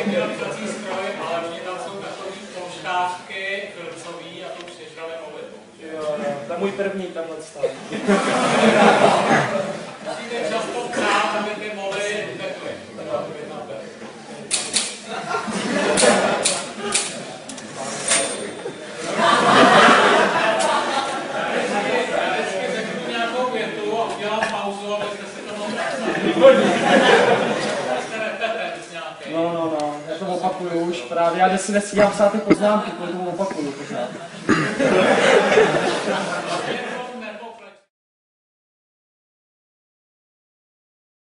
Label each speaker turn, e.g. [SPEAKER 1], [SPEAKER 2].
[SPEAKER 1] ventilizací stroj, ale oni tam jsou takový polštářky, filcový a to už sežrali moly.
[SPEAKER 2] Jo, to je můj první tenhle stav.
[SPEAKER 1] Musíte často ptát, aby ty moly tekly.
[SPEAKER 2] No, já to opakuju už právě, já si nestíhám psát ty poznámky, protože to opakuju pořád.